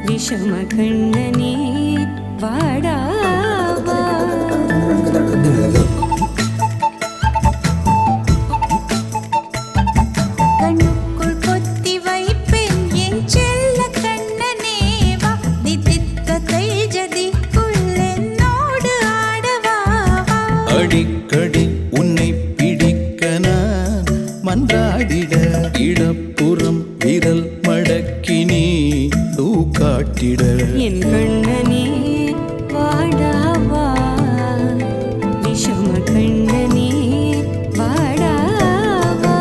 விஷமகண்ணனே வாடா வா. கண்ணுக்குள் பொத்தி வைப்பேன் என் செல்ல கண்ணனே வா. தித்தித்த தைஜதிக்குள் என்னோடு ஆடவா வா. அடிக்கடி உன்னை பிடிக்க நான் மன்றாடிட இடப்புறம் விரல் மடக்கி நீ காட்டிட என் கண்ணனே வாடா வா. விஷம கண்ணனே வாடா வா.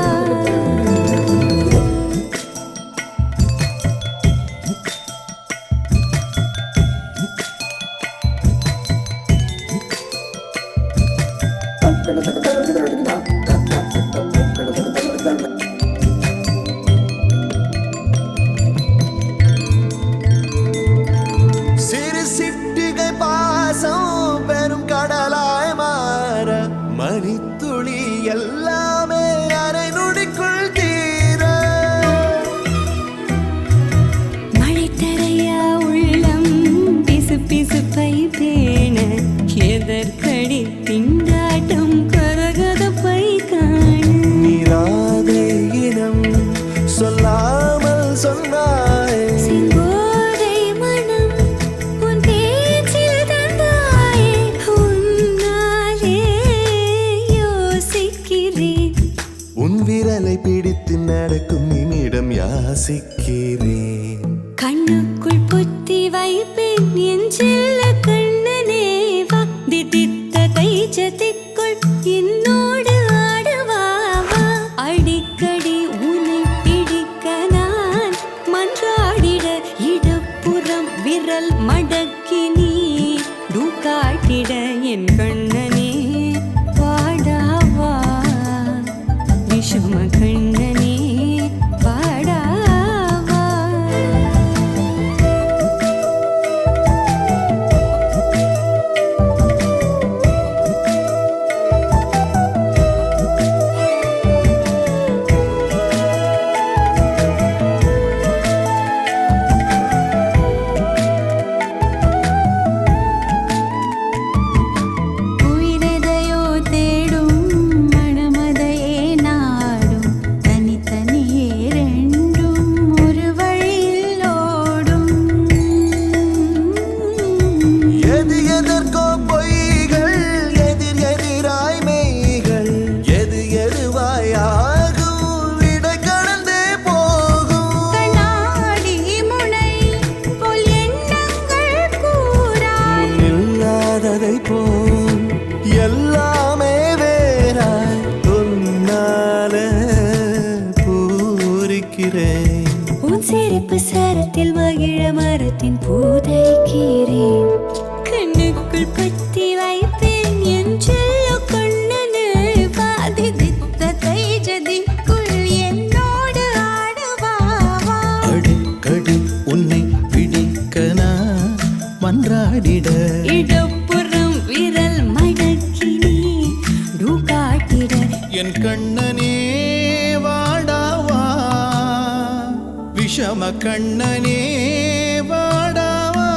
பெரும் கடலாய் மாற மணித்துளி எல்லாமே அரை நொடிக்குள் தீர மழை தரையா உள்ளம் பிசு பிசுப்பை பேண எதற்கடி திண்டாட்டம் கரகதப்பை காண நீராதை இனம் சொல்லாமல் சொன்னாய் ரசிக்கிறேன். கண்ணுக்குள் புத்தி வைப்பேன் என் செல்ல கண்ணனே வா திதித்த தைஜதிக்குள் என்னோடு ஆடுவாவா அடிக்கடி உன்னை பிடிக்க நான் மன்றாடிட இடப்புறம் விரல் மடக்கி நீ காட்டிட என் கண்ணனே பாடாவா விஷம கண்ணனே பாடாவா எல்லாமே வேறாய் உன்னால பூரிக்கிறேன். உன் சிரிப்பு சரத்தில் மகிழ மரத்தின் பூதைக்கிறேன். கண்ணுக்குள் பத்தி வைப்பேன் என் செல்ல கண்ணனே வாதிதித்த தைஜதிக்குள் என்னோடு ஆடுவாவா அடிக்கடி உன்னை பிடிக்க நான் மன்றாடிட இடப்புறம் விரல் மடக்கி நீ காட்டிட என் கண்ணனே வாடாவா விஷம கண்ணனே வாடாவா.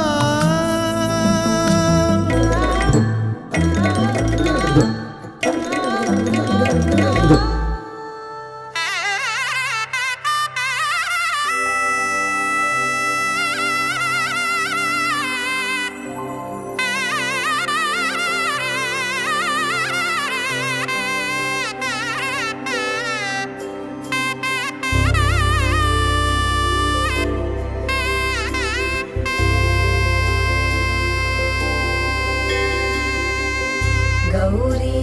கௌரி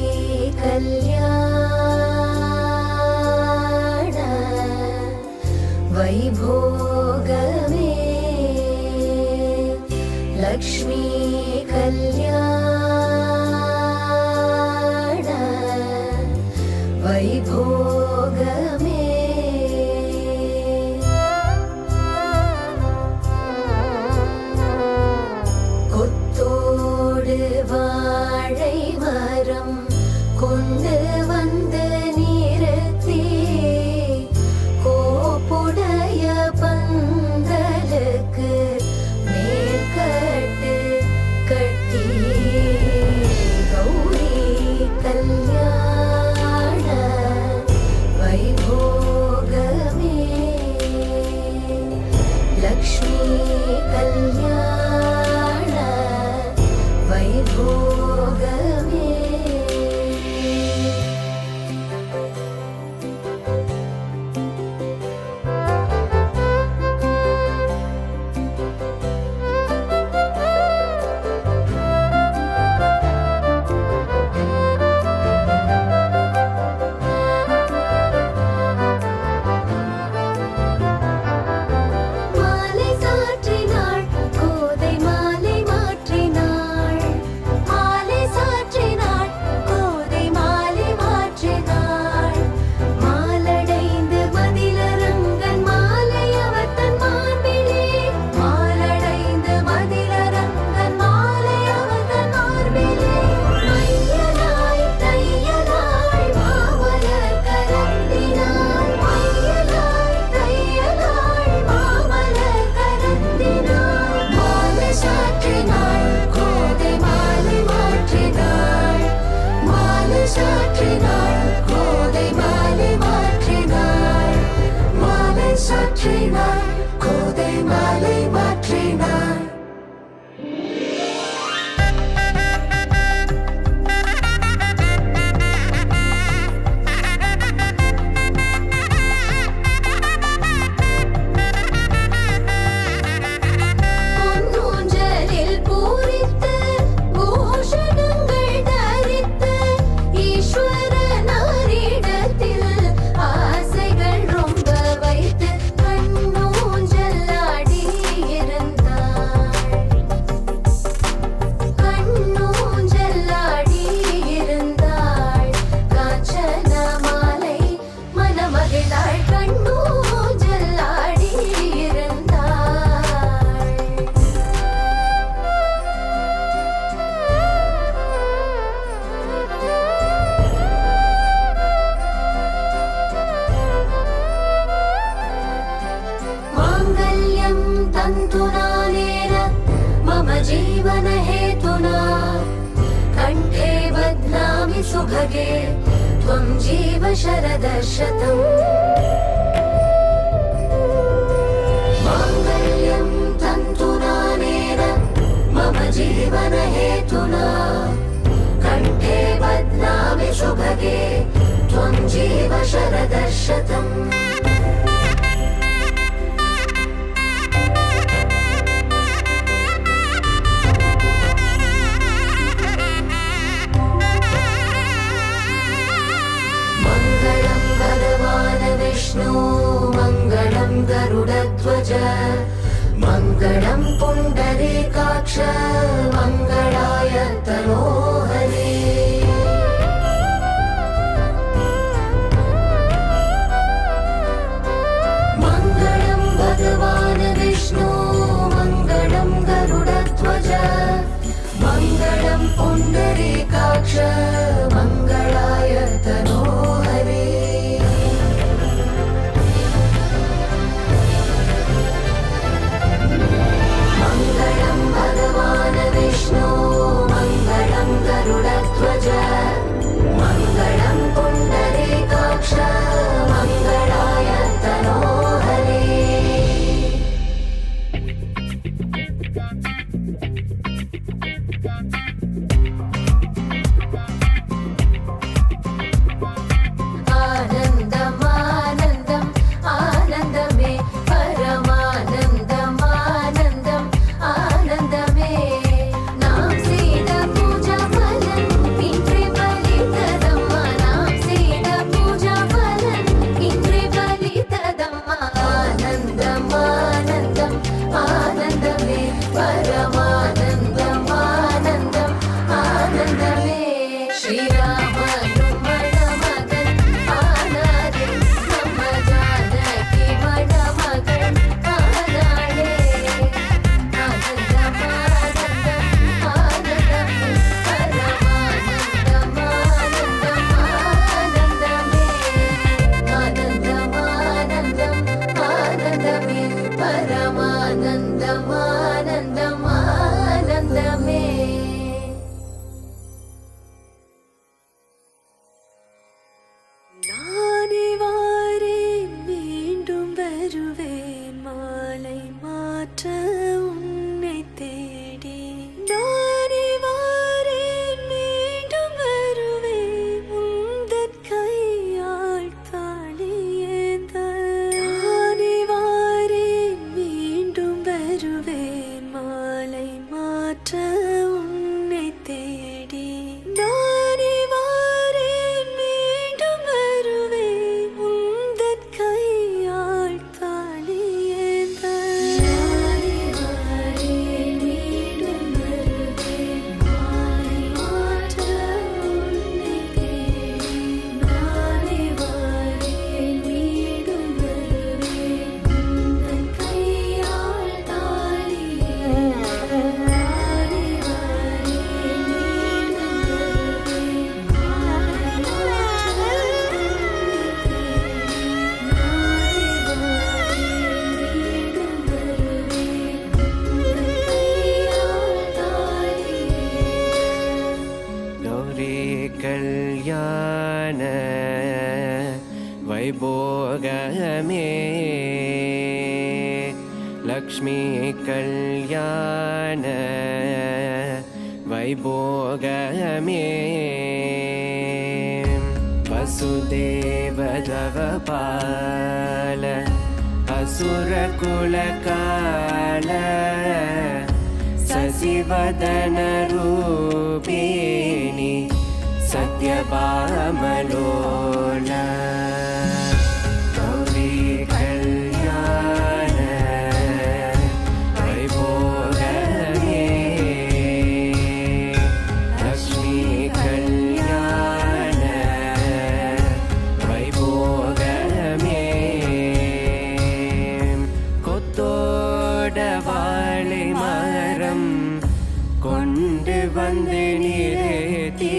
கல்யாண வைபோகமே லக்ஷ்மி கல்யாண வைபோகமே கொத்தோடு வாழை மரம் கொண்டு வந்து நிறுத்தி கோப்புடைய பந்தலுக்கு மேற்கட்டு கட்டி கௌரி கல்யாண வைபோகமே லக்ஷ்மி கல்யாண வைபோகமே सुभगे त्वं जीव शरदशतम् माङ्गल्यं तन्तुनानेन मम जीवनहेतुना कण्ठे बध्नामि शुभगे त्वं जीव शरदशतम् मङ्गलं भगवान् विष्णु मङ्गलं गरुडध्वज मङ्गलं पुण्डरीकाक्ष मङ्गलाय तनोहरे मङ्गलं भगवान् विष्णु मङ्गलं गरुडध्वज मङ्गलं पुण्डरीकाक्ष मङ्गलाय तनोहरे मङ्गलं भगवान् विष्णु मङ्गलं गरुडध्वज मङ्गलं पुण्डरीकाक्ष मङ्गलाय तनोहरे आनन्दमानन्दम् आनन्दमे परमानन्दमानन्दम् आनन्दमे नाम सीद पूजा फलम् इन्द्रे बलितदम्मा नाम सीद पूजा फलम् इन्द्रे बलितदम्मा आनन्दमानन्दम् आनन्दमे परमानन्दमानन्दम् आनन्दमे श्रीराम நானே வாரேன் மீண்டும் வருவேன் மாலை மாற்ற உன்னை தேடி நானே வாரேன் மீண்டும் வருவேன் உந்தன் கையால் தாளியேந்த நானே வாரேன் மீண்டும் வருவேன் மாலை மாற்ற உன்னை தேடி நானே வாரேன் மீண்டும் வருவேன் உந்தன் கையாள் தாளியேந்த நானே வாரேன் மீண்டும் வருவேன் மாலை மாற்ற உன்னை தேடி நானே வாரேன் மீண்டும் வருவேன் உந்தன் கையாள் தாளியேந்த நானே வாரேன் மீண்டும் गौरी कल्याण वैभोगमे लक्ष्मी कल्याण वैभोगमे वसुदेव जगपाल असुरकुलकाल शशिवदन रूपिणी सत्यभामलोल गौरी कल्याण वैभोगमे लक्ष्मी कल्याण वैभोगमे கொத்தோட வாழை மரம் கொண்டு வந்து நிறுத்தி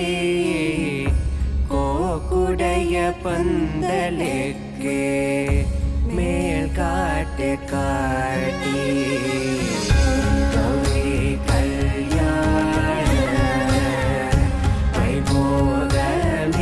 கோக்குடைய பந்தலுக்கு மேல் காட்டு காட்டி கௌரி கல்யாண வைபோகமே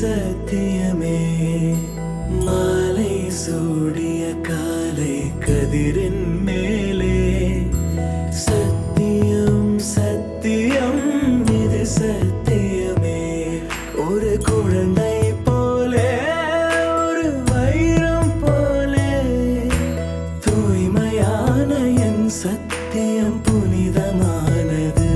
சத்தியமே மாலை சூடிய காலை கதிரின் மேலே சத்தியம் சத்தியம் இது சத்தியமே ஒரு குழந்தை போலே ஒரு வைரம் போலே தூய்மையான என் சத்தியம் புனிதமானது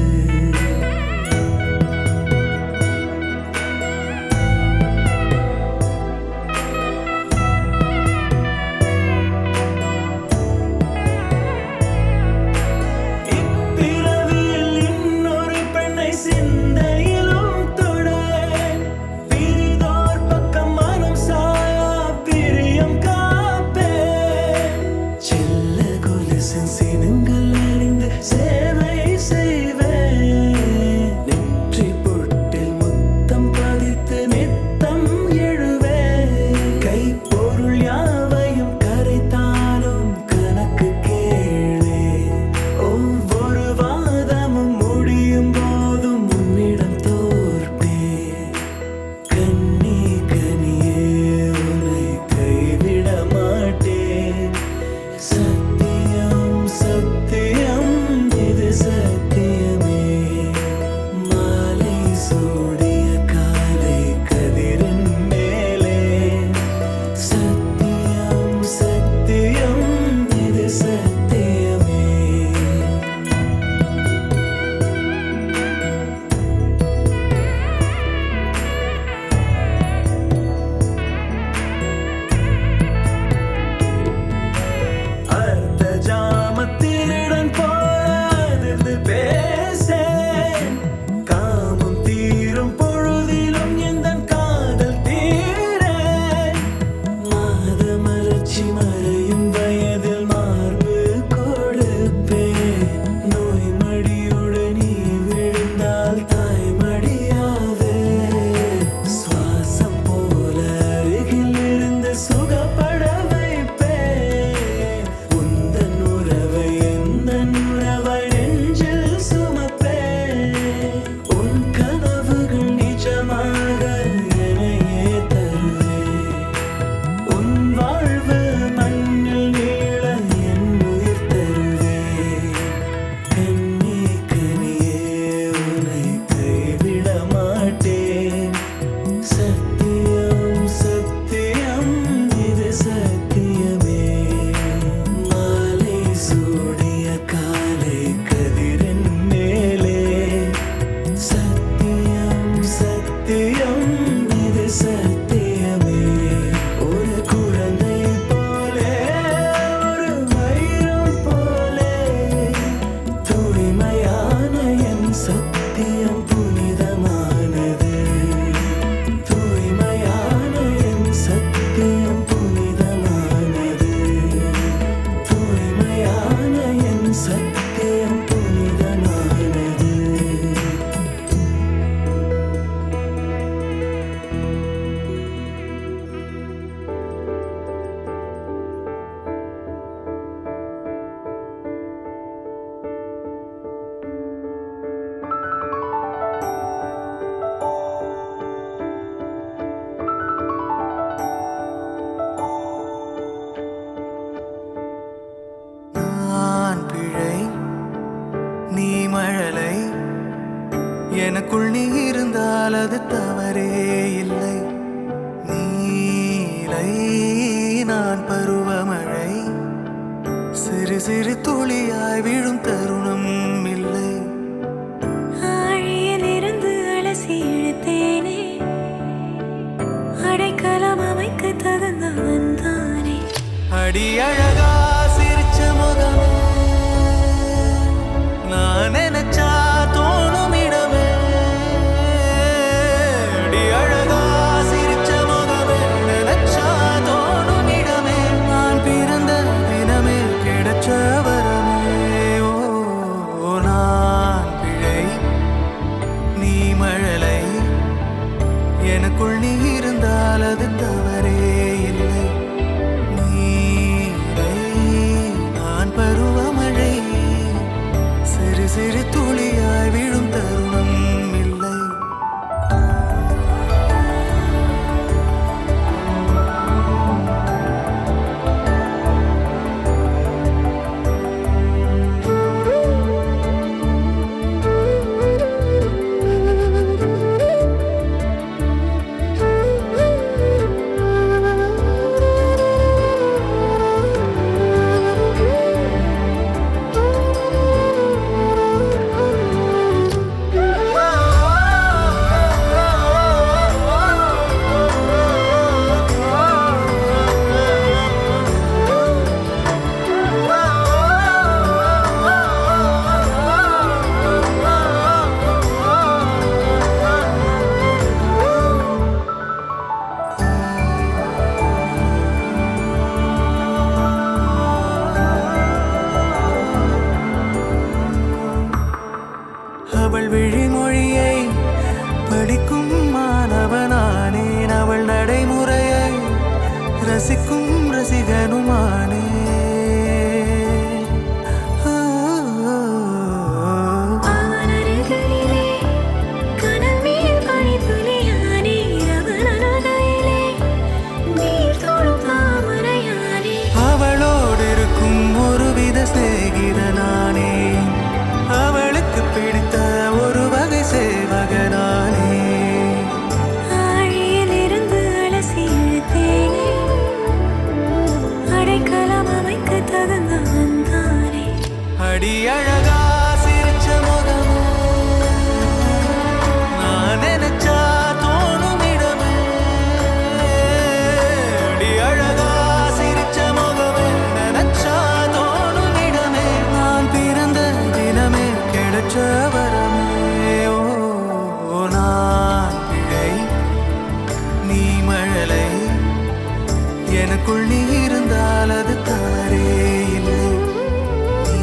எனக்குள் நீ இருந்தால் அது தவறே இல்லை. நீலை நான் பருவமழை, சிறு சிறு துளியாய் விழும் தருணம் இல்லை. ஆழியிலிருந்து அலசி இழுத்தேனே, அடைக்கலம் அமைக்க தகுந்தவன் தானே. அடி அழகா சிரிச்ச முகமே, நான் நினைச்சா தோணும் இடமே. அடி அழகா சிரிச்ச முகமே, நினைச்சா தோணும் இடமே. நான் பிறந்த தினமே கிடைச்ச வரமே. ஓ நான் பிழை, நீ மழலை. எனக்குள் நீ இருந்தால் அது தவறே இல்லை. நான் பருவமழை, சிறு சிறு துளியாய் விழும் தருணம் இல்லை. படிக்கும் மாணவனானேன் அவள் நடைமுறையை ரசிக்கும் ரசிகனுமானே அவன் அருகிலே கனல் மேல் பனித்துளியானே அவன் அருகிலே நீர் தொடும் தாமரையானே அவளோடு இருக்கும் ஒருவித சிநேகிதனானே அவளுக்கு பிடித்த ஒரு வகை சேவகனானே ஆழியிலிருந்து அலசி இழுத்தேனே அடைக்கலம் அமைக்க தகுந்தவன் தானே அடி அழகா சிரிச்ச முகமே நான் நினைச்சா தோணும் இடமே அடி அழகா சிரிச்ச முகமே நினைச்சா தோணும் இடமே நான் பிறந்த தினமே கிடைச்ச வரமே ஓ நான் பிழை நீ மழலை எனக்குள் நீ இருந்தால் அது தவறே இல்லை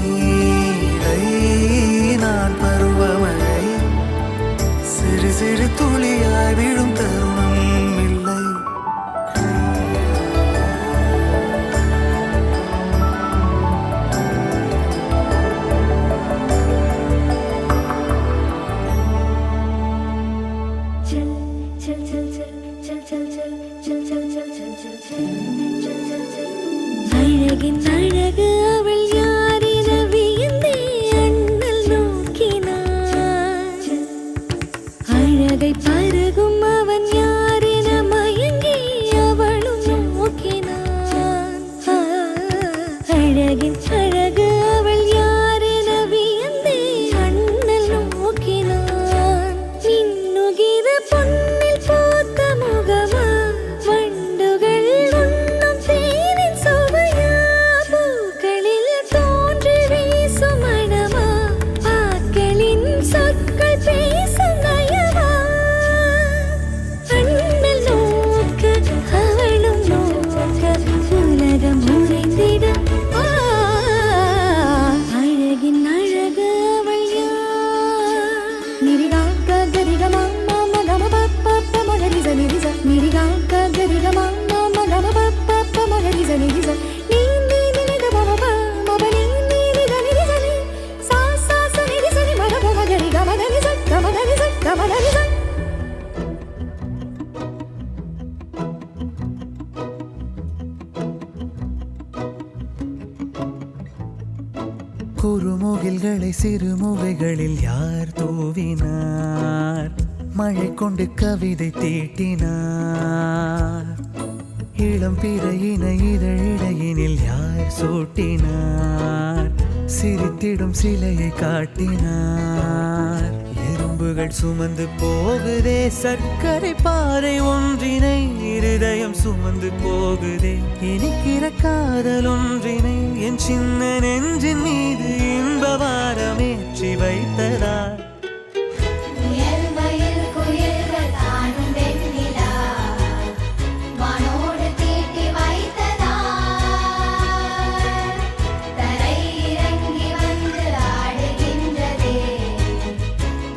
நீரை நான் பருவமழை சிறு சிறு துளியாய் விழும் தருணம் இல்லை அழகின் அழகு அவள் யாரென வியந்தே அண்ணல் நோக்கினான் அழகை பருகும் அவன் யாரென மயங்கி அவளும் நோக்கினான் அழகின் அழகு அவள் யாரென வியந்தே அண்ணல் நோக்கினான் மின்னுகிற பொன்னில் பூத்த முகமா வண்டுகள் உண்ணும் தேனின் சுவையா பூக்களில் தோன்றி வீசும் மணமா ஆக்களின் சொற்கள் பேசும் நயமா அண்ணல் நோக்க அவளும் நோக்க உலகம் உறைந்திட அழகின் அழகு அவள் யார் நிரிகாக்க கரிகமா மாமா கம பப்ப மகரிச நிரிச நிரிகாக்க கரிகமா மாமா கம பப்ப மகரிச நிரிச நீ நீ நிக பம மப நீ நீ நிக நிரிச நீ சா சா ச நிரிச நீ மக பம கரி கம கரிச கம கரிச கம கரிச குறுமுகில்களை சிறுமுகைகளில் யார் தூவினார் மழை கொண்டு கவிதை தீட்டினார் இளம் பிறையின இதழிடையினில் யார் சூட்டினார் சிரித்திடும் சிலையை காட்டினார் எறும்புகள் சுமந்து போகுதே சர்க்கரை பாறை ஒன்றினை இருதயம் சுமந்து போகுதே இனிக்கிற காதல் ஒன்றினை என் சின்ன நெஞ்சின் மீது இன்ப வாரமேற்றி வைத்ததார் முயல் மயில் குயில்கள் தானும் வெண்ணிலா வானோடு தீட்டி வைத்ததார் தரை இறங்கி வந்து ஆடுகின்றதே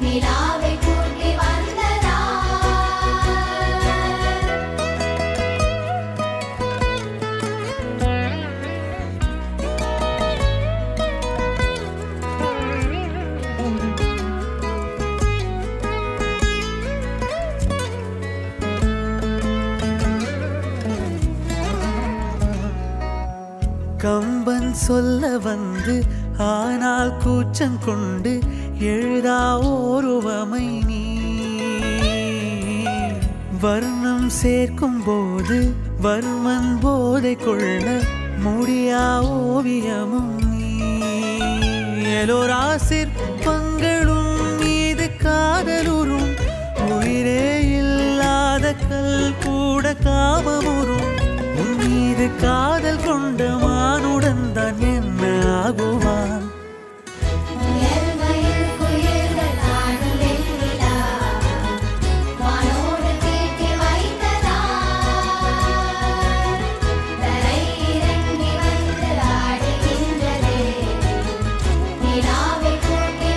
நிலாவை கூட்டி வந்ததார் கம்பன் சொல்ல வந்து ஆனால் கூச்சம் கொண்டு எழுதா ஓருவமை நீ வர்ணம் சேர்க்கும் போது வர்மன் போதை கொள்ள முடியா ஓவியமும் நீ எலோரா சிற்பங்களும் மீது காதலுறும் உயிரே இல்லாத கல் கூட காமமுறும் உன் மீது காதல் கொண்ட மானுடன் தான் என்ன ஆகுவான் முயல் மயில் குயில்கள் தானும் வெண்ணிலா வானோடு தீட்டி வைத்ததார் தரை இறங்கி வந்து ஆடுகின்றதே நிலாவை கூட்டி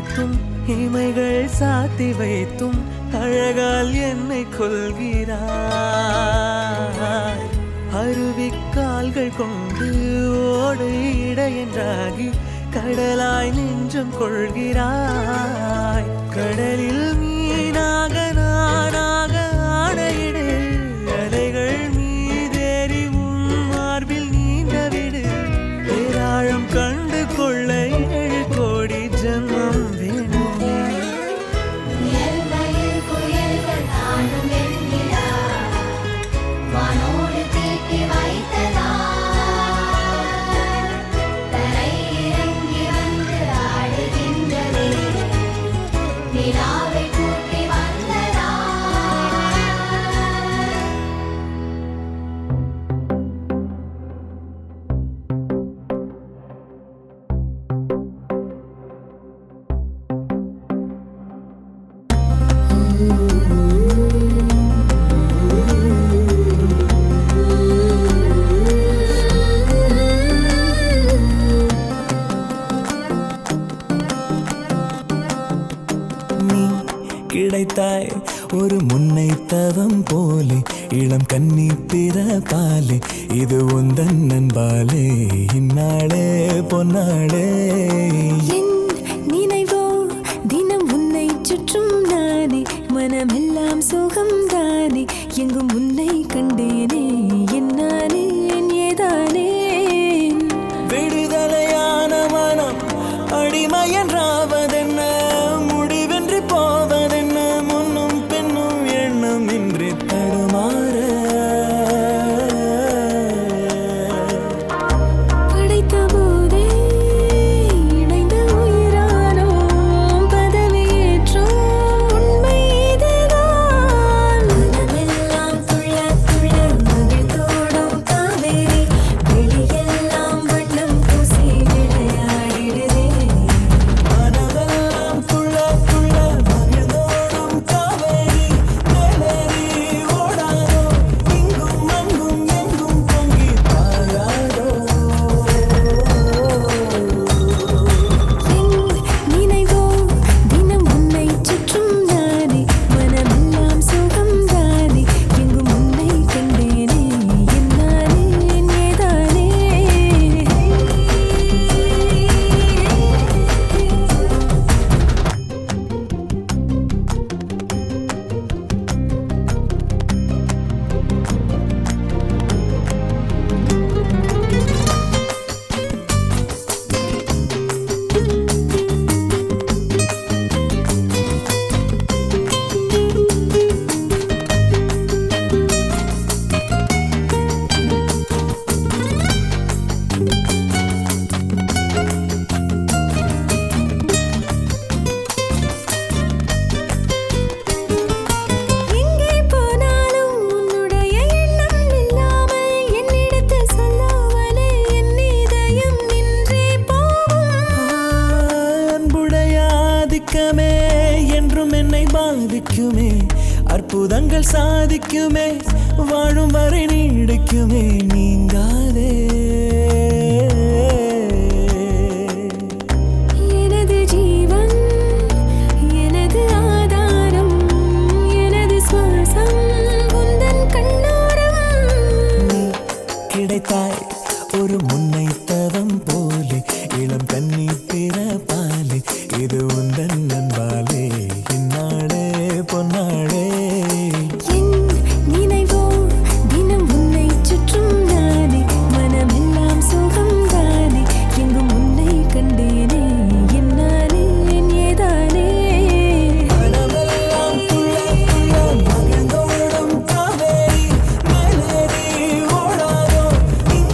வைத்தும் இமைகள் சாத்தி வைத்தும் அழகால் என்னை கொள்கிறாய். அருவிக்கால்கள் கொண்டு ஓடு இடையென்றாகி கடலாய் நெஞ்சம் கொள்கிறாய். கடலில் மீனாக நானாக ஆடையிடு, அலைகள் மீதேறி உன் மார்பில் நீண்டவிடு. பேராழம் கண்டு கொள்ள 7 கோடி ஜன்மம் வேண்டுமே. முயல் மயில் குயில்கள் தாண்டும் வெண்ணிலா வானோடு தீட்டி வைத்ததா தரை இறங்கி வந்து ஆடுகின்றதே நிலாவை கூட்டி வந்ததா. நீ கிடைத்தாய் ஒரு முன்னை தவம் போலே, இளம் கன்னி பிறப்பாலே, இது உந்தன் நண்பாலே, இந்நாளே பொன்னாளே. என் நினைவோ தினம் உன்னை சுற்றும் நானே, மனமெல்லாம் சுகம்தானே, எங்கும் உன்னை கண்டேனே, என்னானே ஏதானே. விடுதலையான மனம் அடிமை என்றாவதென்ன, முடிவென்று போவதென்ன, முன்னும் பின்னும் எண்ணம் இன்றி தடுமாற. படைத்த போதே இணைந்த உயிரானோம், பதவியேற்றோம் உண்மை இதுதான். மனமெல்லாம் துள்ள துள்ள மகிழ்ந்தோடும் காவேரி, வெளியெல்லாம் வண்ணம் பூசி விளையாடிடுதே. மனதெல்லாம் துள்ள துள்ள மகிழ்ந்தோடும் காவேரி, மேலேறி ஓடாதோ, இங்கும் அங்கும் எங்கும் பொங்கி பாயாதோ. என் நினைவோ தினம் உன்னை சுற்றும் நானே, மனமெல்லாம் சுகம்தானே, எங்கும் உன்னை கண்டேனே, என்னானே ஏதானே. எங்கே போனாலும் உன்னுடைய எண்ணம் இல்லாமல் என்னிடத்தில் சொல்லாமலே என் இதயம் நின்றே போகும். அன்புடைய ஆதிக்கமே என்றும் என்னை பாதிக்குமே, அற்புதங்கள் சாதிக்குமே, வாழும் வரை நீடிக்குமே, நீங்காதே. எனது ஜீவன் எனது ஆதாரம், எனது சுவாசம் உந்தன் கண்ணோரம். நீ கிடைத்தாய் ஒரு முன்னை தவம் போலே, இளம் கன்னி பிறப்பாலே, இது உந்தன் நண்பாலே, இந்நாளே பொன்னாளே. என் நினைவோ தினம் உன்னை சுற்றும் நானே, மனமெல்லாம் சுகம்தானே, எங்கும் உன்னை கண்டேனே, என்னானே ஏதானே. மனமெல்லாம் துள்ள துள்ள மகிழ்ந்தோடும் காவேரி, மேலேறி ஓடாதோ, இங்கும்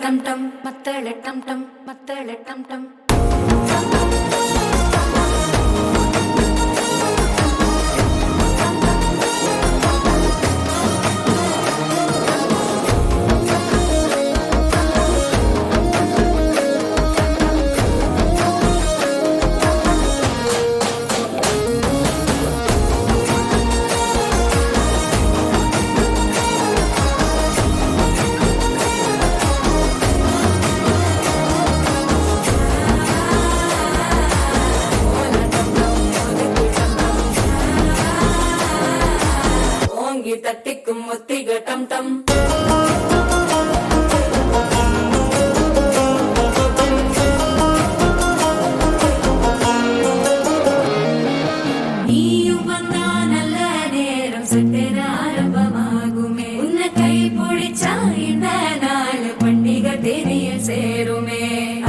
டம் டம் மத்தள டம் டம் மத்தள டம் டம் தட்டிக்கும் ஒத்திக டம் டம் நீயும் வந்தா நல்ல நேரம் சட்டென ஆரம்பமாகுமே உன்னை கை பிடிச்சா இந்த நாள் பண்டிகை தேதியில் சேருமே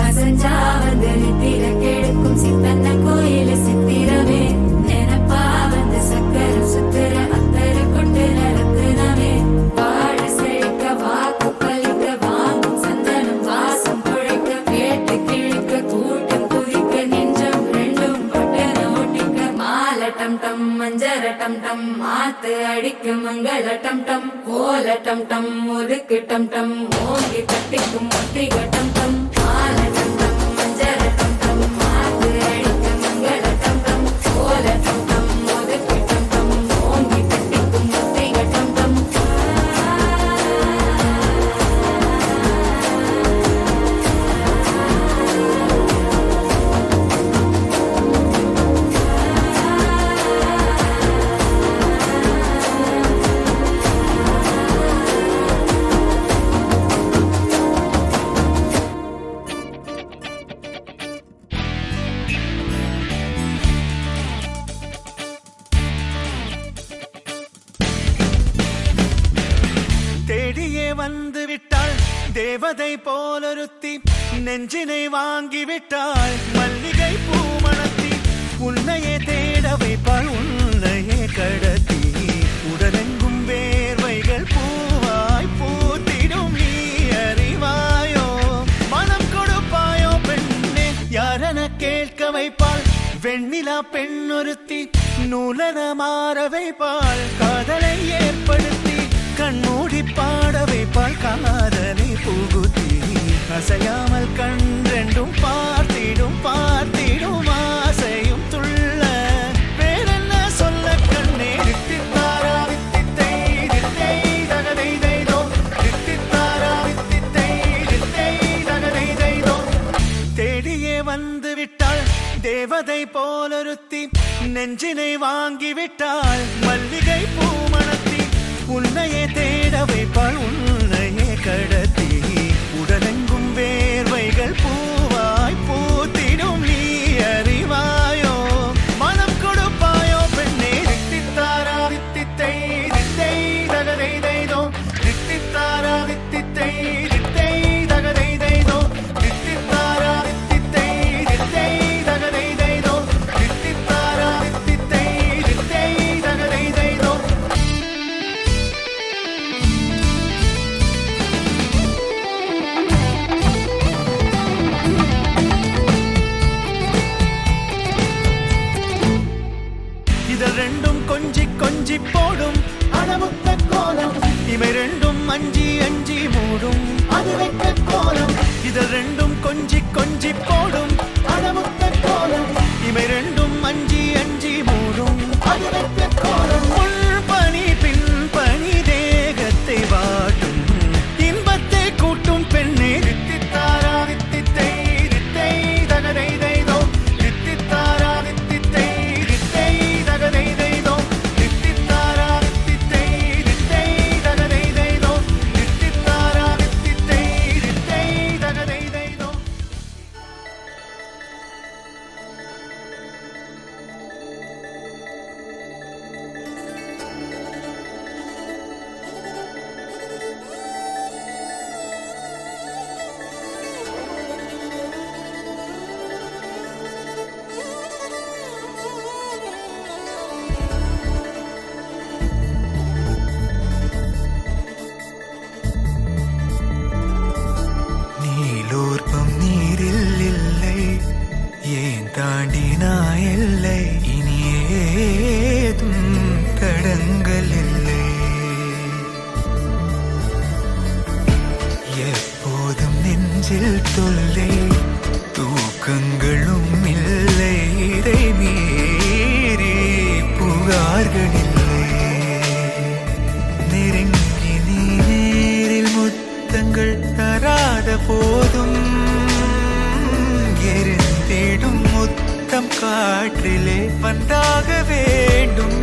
அசஞ்சா வந்து நித்திர கெடுக்கும் சித்தன்ன கோயில சித்திரமே நினப்பா வந்து சக்கர சுத்திர அத்தர கொண்டு நடத்துனவே வாழ செழிக்க வாக்கு பலிக்க வாங்கும் சந்தனம் வாசம் குழைக்க கேட்டு கிழிக்க கூட்டம் குதிக்க நெஞ்சம் ரெண்டும் பட்டன ஒட்டிக்க மால டம் டம் மஞ்சர டம் டம் மாத்து அடிக்க மங்கள டம் டம் ஓல டம் டம் ஒதுக்கு டம் டம் ஓங்கி தட்டிக்கும் ஒட்டிக டம் டம் மால டம் டம் மஞ்சர டம் டம் மாத்து அடிக்க மங்கள டம் டம் ஓல டம் டம் ஒதுக்கு டம் டம் ஓங்கி தட்டிக்கும் ஒட்டிக டம் டம் தேடியே வந்து விட்டாள் தேவதை போலொருத்தி நெஞ்சினை வாங்கி விட்டாள் மல்லிகை பூமணத்தி உன்னையே தேட வைப்பாள் உன்னையே கடத்தி உடலெங்கும் வேர்வைகள் பூவாய் பூத்திடும் நீ அறிவாயோ மனம் கொடுப்பாயோ பெண்ணே யாரென கேட்க வைப்பாள் வெண்ணிலா பெண்ணொருத்தி நூலன மாற வைப்பாள் காதலை ஏற்படுத்தி கண்மூடி பாட வைப்பாள் காதலை புகுத்தி அசையாமல் கண்டெண்டும் பார்த்திடும் பார்த்திடும் ஆசையும் துள்ள வேறென்ன சொல்ல கண்ணே தித்தித்தாரா வித்தித்தை தித்தை தகதை தைதோ தித்தித்தாரா வித்தித்தை தித்தை தகதை தைதோ தேடியே வந்து விட்டாள் தேவதை போலொருத்தி நெஞ்சினை வாங்கி விட்டாள் மல்லிகை பூமணத்தி உன்னையே தேட வைப்பாள் உன்னையே கடத்தி உடலெங்கும் வேர்வைகள் பூவாய் பூத்திடும் நீ அறிவாயோ மனம் கொடுப்பாயோ பெண்ணே தித்தித்தாரா வித்தித்தை தித்தை தகதை தைதோ தித்தித்தாரா வித்தித்தை தித்தை தகதை தைதோ தித்தித்தாரா வித்தித்தை தித்தை தகதை தைதோ தித்தித்தாரா வித்தித்தை தித்தை தகதை தைதோ இதழ் ரெண்டும் கொஞ்சி கொஞ்சி போடும் அடமுத்த கோலம் இவை ரெண்டும் அஞ்சி அஞ்சி மூடும் அது வைத்த கோலம் இதழ் ரெண்டும் கொஞ்சி கொஞ்சி போடும் அடமுத்த கோலம் இவை ரெண்டும் அஞ்சி அஞ்சி மூடும் அது வைத்த கோலம் முன் பனி பின் பனி தேகத்தை வாட்டும் இன்பத்தை கூட்டும் பெண்ணே தித்தித்தாரா வித்தித்தை தித்தை தகதை தைதோ தித்தித்தாரா வித்தித்தை தித்தை தகதை தைதோ தித்தித்தாரா வித்தித்தை தித்தை தகதை தைதோ தித்தித்தாரா வித்தித்தை தித்தை தகதை தைதோ நெஞ்சில் தொல்லை தூக்கங்களும் இல்லை இதை மீறி புகார்களில்லை நெருங்கி நீ நேரில் முத்தங்கள் தராத போதும் எரிந்திடும் முத்தம் காற்றிலே வந்தாக வேண்டும்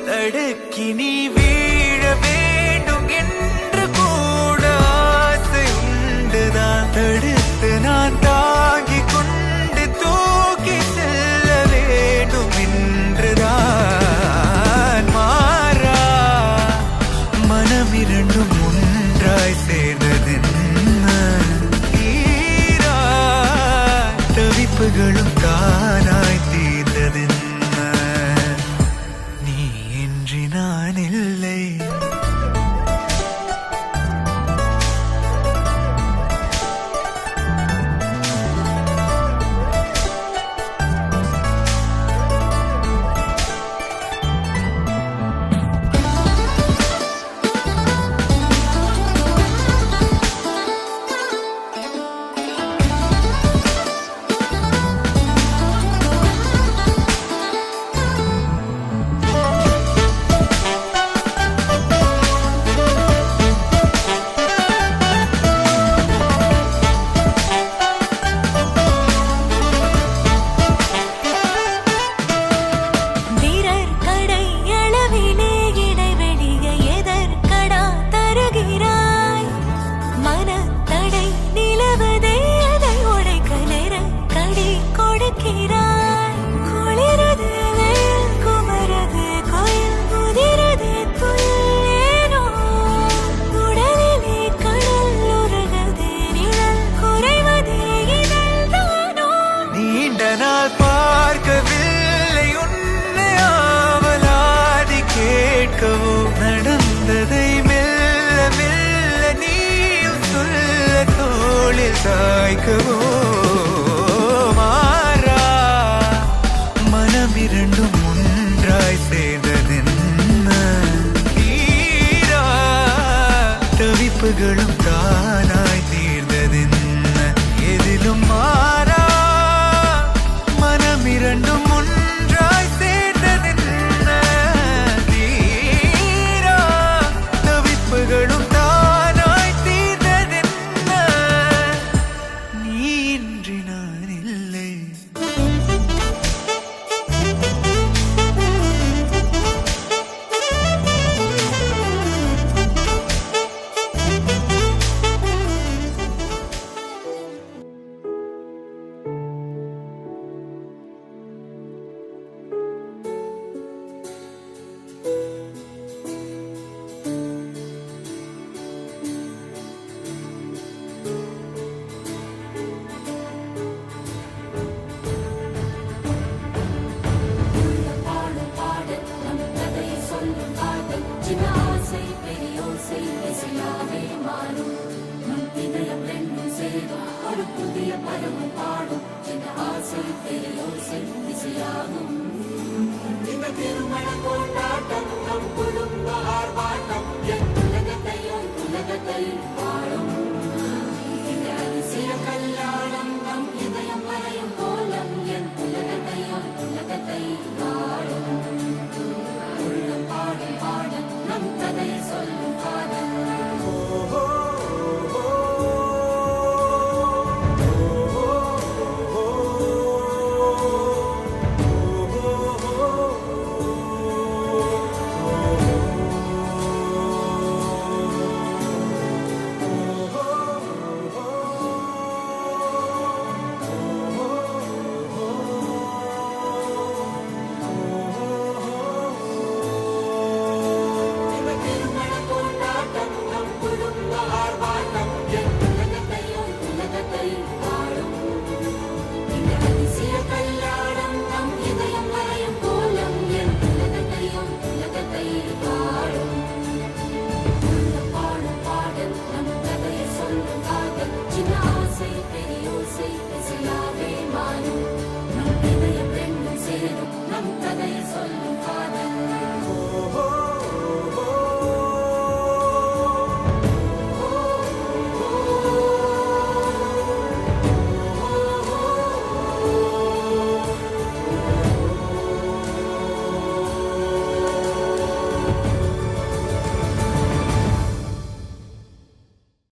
தடுக்கி நீ வீழ வேண்டும் என்று கூட ஆசை உண்டுதான் தடுத்து நான் தாங்கிக் கொண்டு தூக்கி செல்ல வேண்டும் என்றுதான் மாறா மனம் இரண்டும் ஒன்றாய் சேர்ந்ததென்ன ஈரா தவிப்புகளும் தானாய் தீர்ந்ததென்ன நீ இன்றி நான் இல்லை நடந்ததை மெல்ல மெல்ல நீயும் சொல்ல தோளில் சாய்க்கவோ மாறா மனம் இரண்டும் ஒன்றாய் சேர்ந்ததென்ன தீரா தவிப்புகளும் தானாய் தீர்ந்ததென்ன எதிலும் மாறா மனம் இரண்டும் ஒன்றாய் சேர்ந்ததென்ன தீரா தவிப்புகளும் தானாய் தீர்ந்ததென்ன நீ இன்றி நான் இல்லை திருமண கொண்டாட்டம்